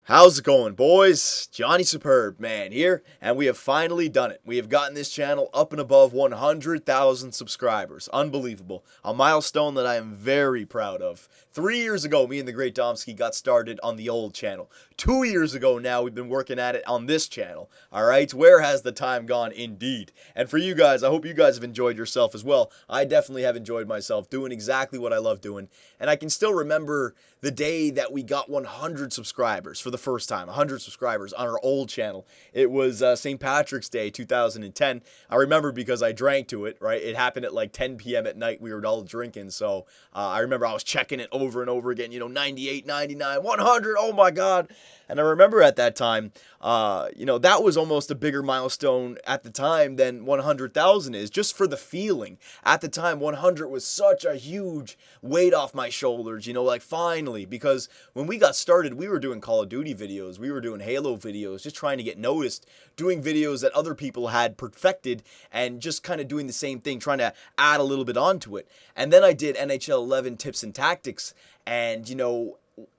How's it going, boys? Johnny Superbman here, and we have finally done it. We have gotten this channel up and above 100,000 subscribers. Unbelievable. A milestone that I am very proud of. 3 years ago, me and the great Domski got started on the old channel. 2 years ago now, we've been working at it on this channel. Alright, where has the time gone indeed? And for you guys, I hope you guys have enjoyed yourself as well. I definitely have enjoyed myself doing exactly what I love doing. And I can still remember the day that we got 100 subscribers for the first time, 100 subscribers on our old channel. It was St. Patrick's Day 2010. I remember because I drank to it, right? It happened at like 10 p.m. at night. We were all drinking, so I remember I was checking it over and over again, 98, 99, 100, oh my God. And I remember at that time, that was almost a bigger milestone at the time than 100,000 is, just for the feeling. At the time, 100 was such a huge weight off my shoulders, like finally, because when we got started, we were doing Call of Duty videos, we were doing Halo videos, just trying to get noticed, doing videos that other people had perfected, and just kind of doing the same thing, trying to add a little bit onto it. And then I did NHL 11 tips and tactics, and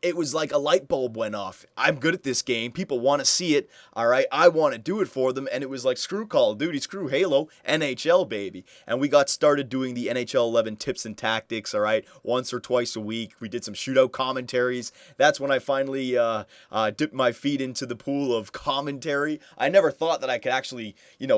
it was like a light bulb went off. I'm good at this game. People want to see it. All right. I want to do it for them. And it was like, screw Call of Duty, screw Halo, NHL, baby. And we got started doing the NHL 11 tips and tactics. All right. Once or twice a week. We did some shootout commentaries. That's when I finally dipped my feet into the pool of commentary. I never thought that I could actually,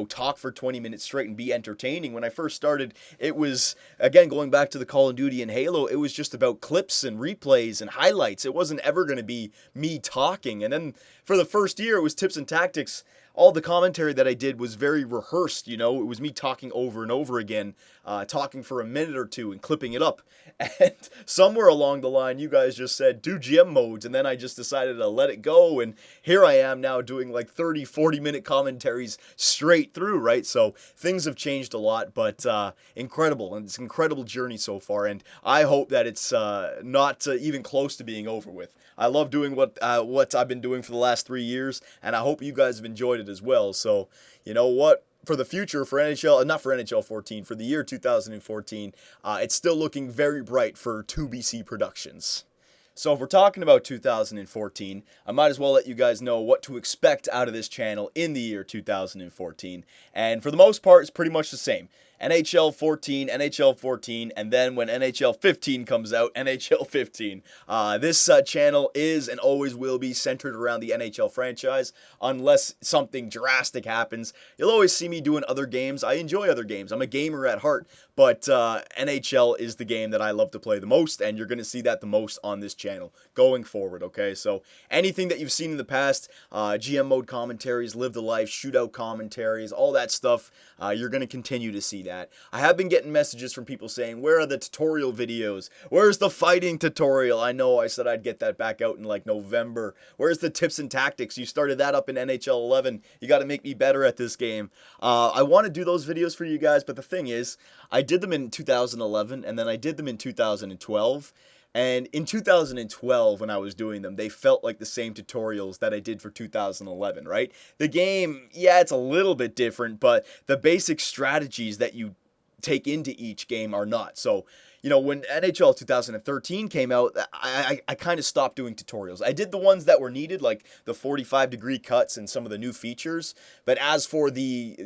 talk for 20 minutes straight and be entertaining. When I first started, it was, again, going back to the Call of Duty and Halo, it was just about clips and replays and highlights. It wasn't ever going to be me talking. And then for the first year, it was tips and tactics. All the commentary that I did was very rehearsed, It was me talking over and over again, talking for a minute or two and clipping it up. And somewhere along the line, you guys just said, do GM modes. And then I just decided to let it go. And here I am now doing like 30, 40-minute commentaries straight through, right? So things have changed a lot, but incredible. And it's an incredible journey so far. And I hope that it's not even close to being over with. I love doing what I've been doing for the last 3 years, and I hope you guys have enjoyed it as well. So, you know what? For the future, for not for NHL 14, for the year 2014, it's still looking very bright for 2BC Productions. So if we're talking about 2014, I might as well let you guys know what to expect out of this channel in the year 2014. And for the most part, it's pretty much the same. NHL 14, NHL 14, and then when NHL 15 comes out, NHL 15. This channel is and always will be centered around the NHL franchise, unless something drastic happens. You'll always see me doing other games. I enjoy other games. I'm a gamer at heart, but NHL is the game that I love to play the most, and you're going to see that the most on this channel going forward, okay? So anything that you've seen in the past, GM mode commentaries, live the life, shootout commentaries, all that stuff, you're going to continue to see that. I have been getting messages from people saying, where are the tutorial videos? Where's the fighting tutorial? I know I said I'd get that back out in like November. Where's the tips and tactics? You started that up in NHL 11. You got to make me better at this game. I want to do those videos for you guys, but the thing is, I did them in 2011, and then I did them in 2012. And in 2012, when I was doing them, they felt like the same tutorials that I did for 2011, right? The game, yeah, it's a little bit different, but the basic strategies that you take into each game are not. So, when NHL 2013 came out, I kind of stopped doing tutorials. I did the ones that were needed, like the 45-degree cuts and some of the new features. But as for the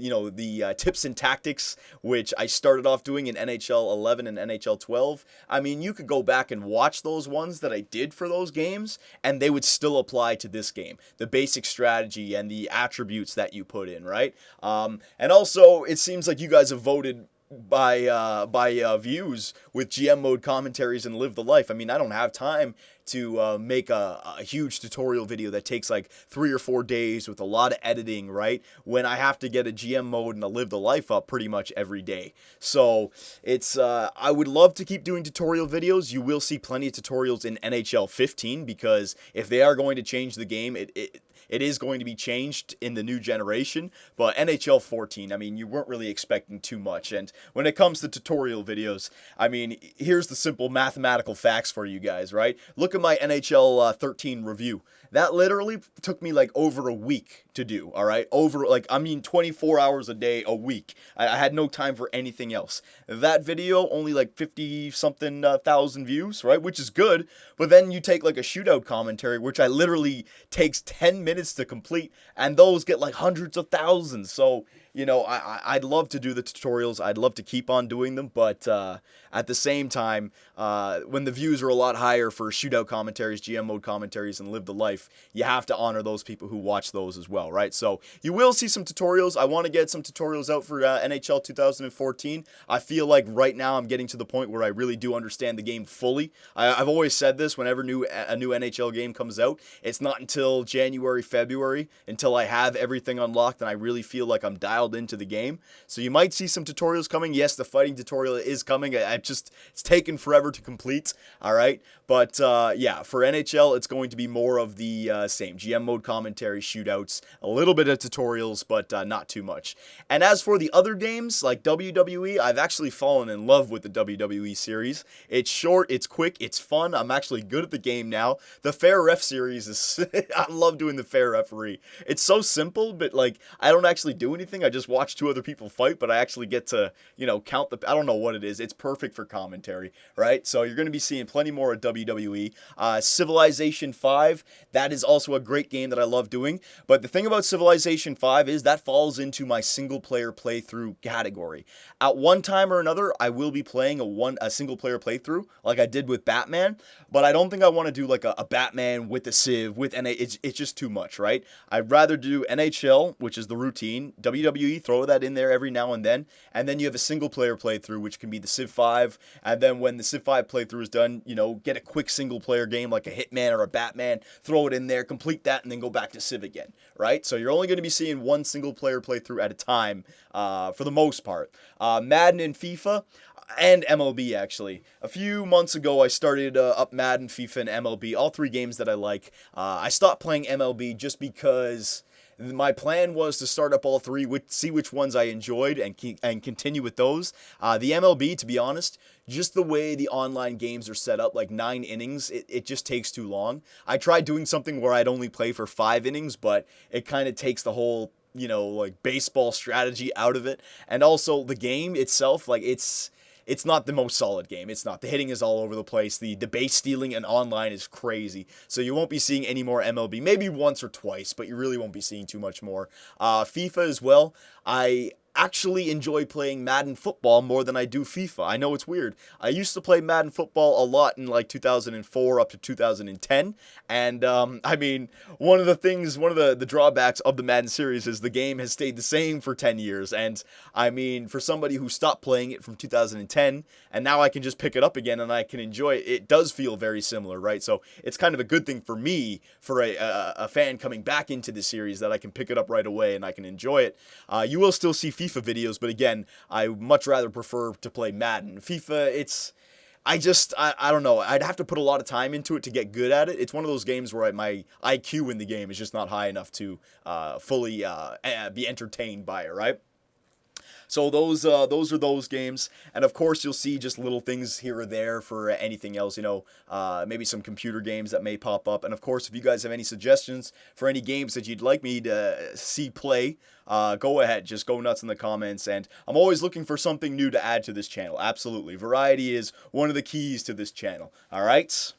tips and tactics, which I started off doing in NHL 11 and NHL 12, I mean, you could go back and watch those ones that I did for those games, and they would still apply to this game. The basic strategy and the attributes that you put in, right? And also, it seems like you guys have voted by views with GM mode commentaries and live the life. I mean, I don't have time to make a huge tutorial video that takes like 3 or 4 days with a lot of editing, right? When I have to get a GM mode and a live the life up pretty much every day. So it's I would love to keep doing tutorial videos. You will see plenty of tutorials in NHL 15 because if they are going to change the game, it it is going to be changed in the new generation. But NHL 14, I mean, you weren't really expecting too much. And when it comes to tutorial videos, I mean, here's the simple mathematical facts for you guys, right? Look at my NHL 13 review. That literally took me like over a week to do, all right? 24 hours a day, a week. I had no time for anything else. That video, only like 50-something thousand views, right? Which is good, but then you take like a shootout commentary, which I literally takes 10 minutes to complete, and those get like hundreds of thousands. So, you know, I'd love to do the tutorials. I'd love to keep on doing them, but at the same time, when the views are a lot higher for shootout commentaries, GM mode commentaries, and Live the Life, you have to honor those people who watch those as well, right? So you will see some tutorials. I want to get some tutorials out for NHL 2014. I feel like right now I'm getting to the point where I really do understand the game fully. I've always said this whenever a new NHL game comes out. It's not until January, February, until I have everything unlocked and I really feel like I'm dialed into the game. So you might see some tutorials coming. Yes, the fighting tutorial is coming. It's taken forever to complete, all right? But yeah, for NHL, it's going to be more of the same. GM mode commentary, shootouts, a little bit of tutorials, but not too much. And as for the other games, like WWE, I've actually fallen in love with the WWE series. It's short, it's quick, it's fun. I'm actually good at the game now. The Fair Ref series is, I love doing the Fair Referee. It's so simple, but like, I don't actually do anything. I just watch two other people fight, but I actually get to, you know, count the, I don't know what it is. It's perfect for commentary, right? So you're going to be seeing plenty more of WWE. Civilization 5, that is also a great game that I love doing. But the thing about Civilization 5 is that falls into my single player playthrough category. At one time or another, I will be playing a single player playthrough like I did with Batman, but I don't think I want to do like a Batman with the Civ, with NA. It's just too much, right? I'd rather do NHL, which is the routine, WWE, throw that in there every now and then you have a single player playthrough, which can be the Civ 5, and then when the Civ 5 playthrough is done, you know, get a quick single player game like a Hitman or a Batman, throw it in there, complete that, and then go back to Civ again, right? So you're only going to be seeing one single player playthrough at a time for the most part. Madden and FIFA, and MLB, actually. A few months ago, I started up Madden, FIFA, and MLB, all three games that I like. I stopped playing MLB just because my plan was to start up all three, see which ones I enjoyed, and continue with those. The MLB, to be honest, just the way the online games are set up, like 9 innings, it just takes too long. I tried doing something where I'd only play for 5 innings, but it kind of takes the whole, you know, like baseball strategy out of it. And also the game itself, like it's not the most solid game. It's not. The hitting is all over the place. The base stealing and online is crazy. So you won't be seeing any more MLB. Maybe once or twice, but you really won't be seeing too much more. FIFA as well. I actually enjoy playing Madden football more than I do FIFA. I know it's weird. I used to play Madden football a lot in like 2004 up to 2010, and I mean, one of the drawbacks of the Madden series is the game has stayed the same for 10 years, and I mean, for somebody who stopped playing it from 2010, and now I can just pick it up again and I can enjoy it, it does feel very similar, right? So it's kind of a good thing for me, for a fan coming back into the series, that I can pick it up right away and I can enjoy it. You will still see FIFA videos, but again, I much rather prefer to play Madden. FIFA, I don't know. I'd have to put a lot of time into it to get good at it. It's one of those games where my IQ in the game is just not high enough to fully be entertained by it, right? So those are those games, and of course you'll see just little things here or there for anything else, you know, maybe some computer games that may pop up. And of course, if you guys have any suggestions for any games that you'd like me to see play, go ahead, just go nuts in the comments. And I'm always looking for something new to add to this channel. Absolutely, variety is one of the keys to this channel. All right.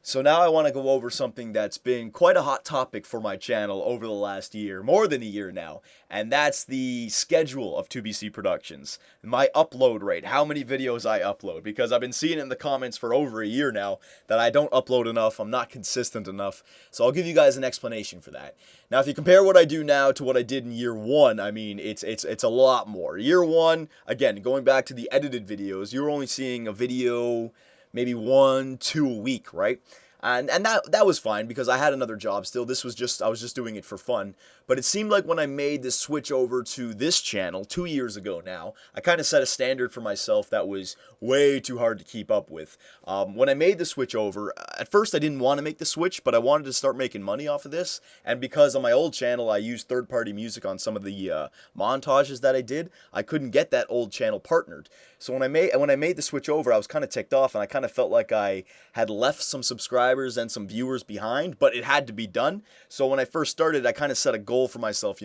So now I want to go over something that's been quite a hot topic for my channel over the last year, more than a year now, and that's the schedule of 2BC Productions. My upload rate, how many videos I upload, because I've been seeing in the comments for over a year now that I don't upload enough, I'm not consistent enough, so I'll give you guys an explanation for that. Now, if you compare what I do now to what I did in year 1, I mean, it's a lot more. Year 1, again, going back to the edited videos, you're only seeing a video maybe 1, 2 a week, right? And that was fine because I had another job still. I was just doing it for fun. But it seemed like when I made this switch over to this channel 2 years ago now, I kind of set a standard for myself that was way too hard to keep up with. When I made the switch over, at first I didn't want to make the switch, but I wanted to start making money off of this. And because on my old channel I used third-party music on some of the montages that I did, I couldn't get that old channel partnered. So when I made the switch over, I was kind of ticked off, and I kind of felt like I had left some subscribers and some viewers behind, but it had to be done. So when I first started, I kind of set a goal for myself,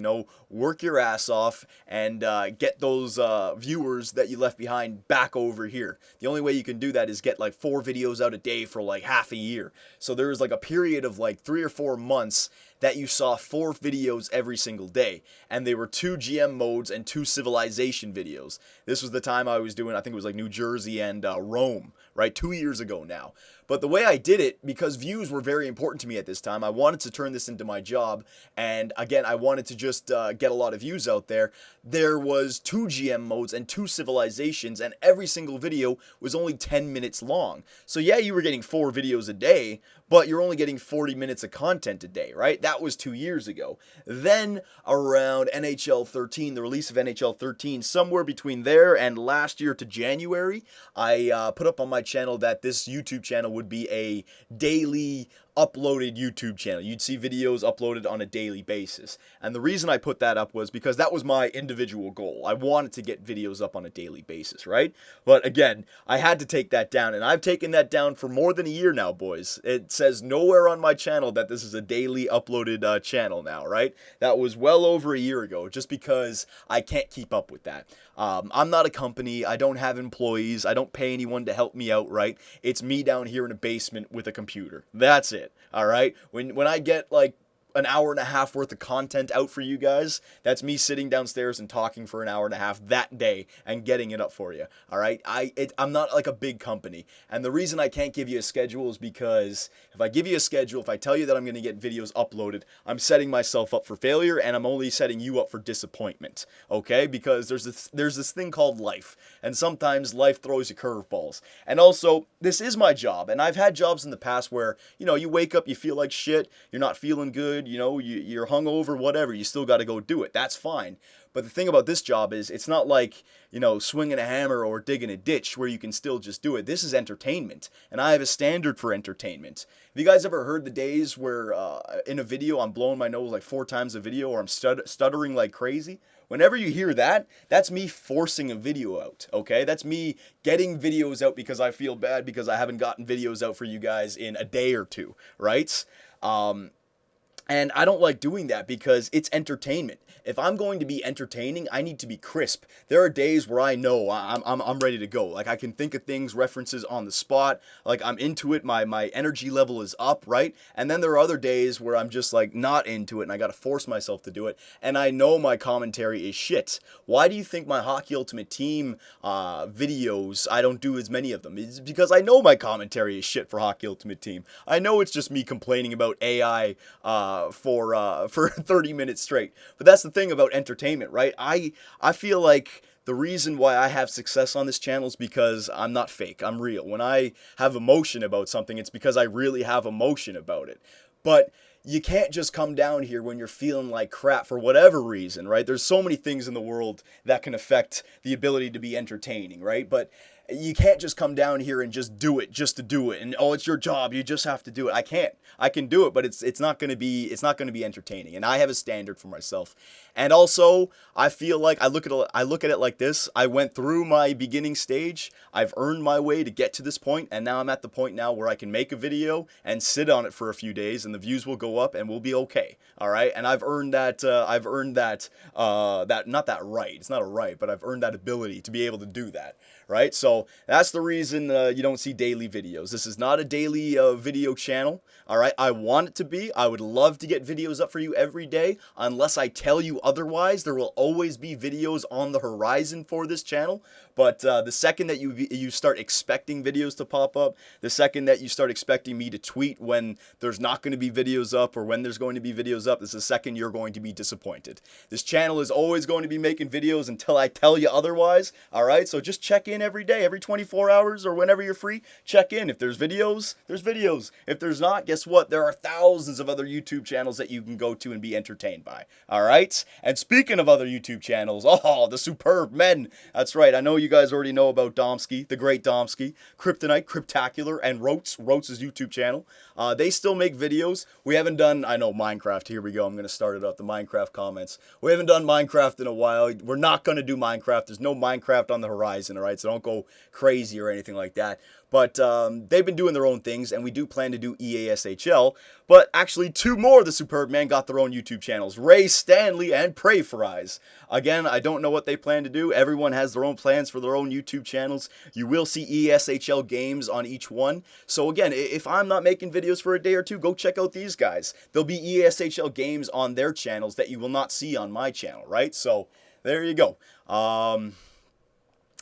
work your ass off and get those viewers that you left behind back over here. The only way you can do that is get like 4 videos out a day for like half a year. So there was like a period of like 3 or 4 months that you saw 4 videos every single day, and they were 2 GM modes and 2 civilization videos. This was the time I was doing, I think it was like New Jersey and Rome, right? 2 years ago now. But the way I did it, because views were very important to me at this time, I wanted to turn this into my job, and again, I wanted to just get a lot of views out there. There was 2 GM modes and 2 civilizations, and every single video was only 10 minutes long. So yeah, you were getting 4 videos a day, but you're only getting 40 minutes of content a day, right? That was 2 years ago. Then around NHL 13, the release of NHL 13, somewhere between there and last year to January, I put up on my channel that this YouTube channel would be a daily uploaded YouTube channel. You'd see videos uploaded on a daily basis. And the reason I put that up was because that was my individual goal. I wanted to get videos up on a daily basis, right? But again, I had to take that down, and I've taken that down for more than a year now, boys. It says nowhere on my channel that this is a daily uploaded channel now, right? That was well over a year ago, just because I can't keep up with that. I'm not a company. I don't have employees. I don't pay anyone to help me out, right? It's me down here in a basement with a computer. That's it. All right. When I get like an hour and a half worth of content out for you guys, that's me sitting downstairs and talking for an hour and a half that day and getting it up for you. All right. I'm not like a big company. And the reason I can't give you a schedule is because if I give you a schedule, if I tell you that I'm going to get videos uploaded, I'm setting myself up for failure, and I'm only setting you up for disappointment. Okay. Because there's this thing called life, and sometimes life throws you curveballs. And also, this is my job, and I've had jobs in the past where, you wake up, you feel like shit, you're not feeling good, you're hungover, whatever, you still got to go do it. That's fine. But the thing about this job is it's not like, swinging a hammer or digging a ditch where you can still just do it. This is entertainment, and I have a standard for entertainment. Have you guys ever heard the days where in a video I'm blowing my nose like 4 times a video, or I'm stuttering like crazy? Whenever you hear that, that's me forcing a video out, okay? That's me getting videos out because I feel bad because I haven't gotten videos out for you guys in a day or 2, right? And I don't like doing that because it's entertainment. If I'm going to be entertaining, I need to be crisp. There are days where I know I'm ready to go. Like, I can think of things, references on the spot. Like, I'm into it. My energy level is up, right? And then there are other days where I'm just like not into it, and I got to force myself to do it. And I know my commentary is shit. Why do you think my Hockey Ultimate Team videos, I don't do as many of them? It's because I know my commentary is shit for Hockey Ultimate Team. I know it's just me complaining about AI for 30 minutes straight. But that's the thing about entertainment, right? I feel like the reason why I have success on this channel is because I'm not fake. I'm real. When I have emotion about something, it's because I really have emotion about it. But you can't just come down here when you're feeling like crap for whatever reason, right? There's so many things in the world that can affect the ability to be entertaining, right? But you can't just come down here and just do it just to do it, and it's your job, you just have to do it. I can't. I can do it, but it's not going to be entertaining, and I have a standard for myself. And also, I feel like I look at it like this. I went through my beginning stage. I've earned my way to get to this point, and now I'm at the point now where I can make a video and sit on it for a few days, and the views will go up, and we'll be okay. All right, and I've earned that. Not that right. It's not a right, but I've earned that ability to be able to do that. Right, so that's the reason you don't see daily videos. This is not a daily video channel. All right, I want it to be. I would love to get videos up for you every day. Unless I tell you otherwise, there will always be videos on the horizon for this channel. But the second that you start expecting videos to pop up, the second that you start expecting me to tweet when there's not going to be videos up or when there's going to be videos up, is the second you're going to be disappointed. This channel is always going to be making videos until I tell you otherwise. All right, so just check in in every day, every 24 hours or whenever you're free. Check in. If there's videos, there's videos. If there's not, guess what? There are thousands of other YouTube channels that you can go to and be entertained by. All right? And speaking of other YouTube channels, the Superbmen. That's right. I know you guys already know about Domski, the great Domski, Kryptonite, Cryptacular, and Rotes. Rotes' YouTube channel. They still make videos. We haven't done, I know, Minecraft. Here we go. I'm going to start it up, the Minecraft comments. We haven't done Minecraft in a while. We're not going to do Minecraft. There's no Minecraft on the horizon, all right? So don't go crazy or anything like that. But they've been doing their own things, and we do plan to do EASHL. But actually, two more of the Superbmen got their own YouTube channels, Ray, Stanley, and Pray for Eyes. Again, I don't know what they plan to do. Everyone has their own plans for their own YouTube channels. You will see EASHL games on each one. So again, if I'm not making videos for a day or two, go check out these guys. There'll be EASHL games on their channels that you will not see on my channel, right? So there you go.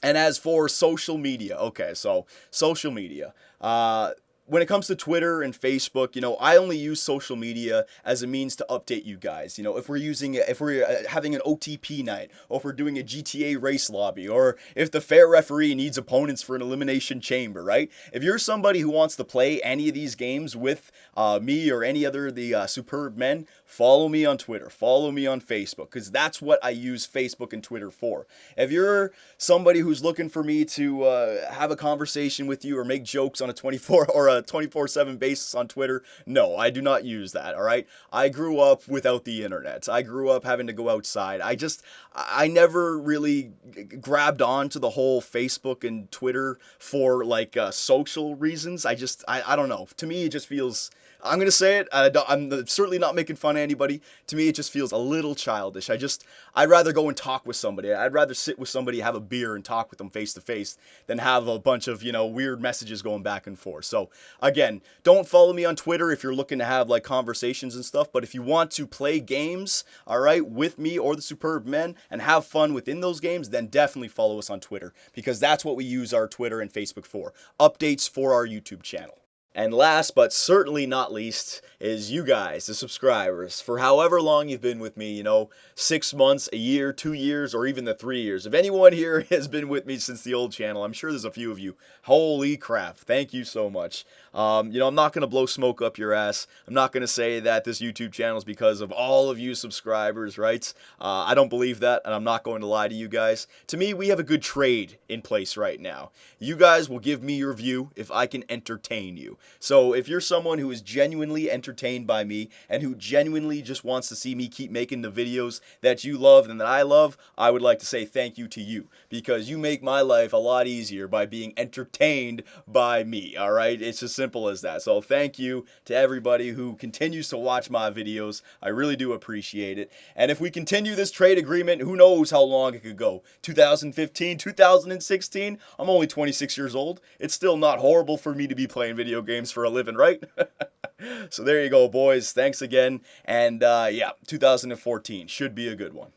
And as for social media, okay, so social media. When it comes to Twitter and Facebook, you know, I only use social media as a means to update you guys. You know, if we're having an OTP night, or if we're doing a GTA race lobby, or if the fair referee needs opponents for an elimination chamber, right? If you're somebody who wants to play any of these games with me or any other of the Superbmen, follow me on Twitter, follow me on Facebook, because that's what I use Facebook and Twitter for. If you're somebody who's looking for me to have a conversation with you or make jokes on a 24/7 basis on Twitter, no, I do not use that, all right? I grew up without the internet. I grew up having to go outside. I never really grabbed on to the whole Facebook and Twitter for like social reasons. I don't know. To me, it just feels, I'm going to say it, I'm certainly not making fun of anybody. To me, it just feels a little childish. I'd rather go and talk with somebody. I'd rather sit with somebody, have a beer, and talk with them face to face than have a bunch of, weird messages going back and forth. So, again, don't follow me on Twitter if you're looking to have, like, conversations and stuff. But if you want to play games, all right, with me or the Superbmen and have fun within those games, then definitely follow us on Twitter, because that's what we use our Twitter and Facebook for. Updates for our YouTube channel. And last but certainly not least is you guys, the subscribers, for however long you've been with me, 6 months, a year, 2 years, or even the 3 years. If anyone here has been with me since the old channel, I'm sure there's a few of you. Holy crap, thank you so much. I'm not going to blow smoke up your ass. I'm not going to say that this YouTube channel is because of all of you subscribers, right? I don't believe that, and I'm not going to lie to you guys. To me, we have a good trade in place right now. You guys will give me your view if I can entertain you. So if you're someone who is genuinely entertained by me and who genuinely just wants to see me keep making the videos that you love and that I love, I would like to say thank you to you, because you make my life a lot easier by being entertained by me, all right? It's as simple as that. So thank you to everybody who continues to watch my videos. I really do appreciate it. And if we continue this trade agreement, who knows how long it could go? 2015, 2016? I'm only 26 years old. It's still not horrible for me to be playing video games for a living, right? So there you go, boys. Thanks again. And yeah, 2014 should be a good one.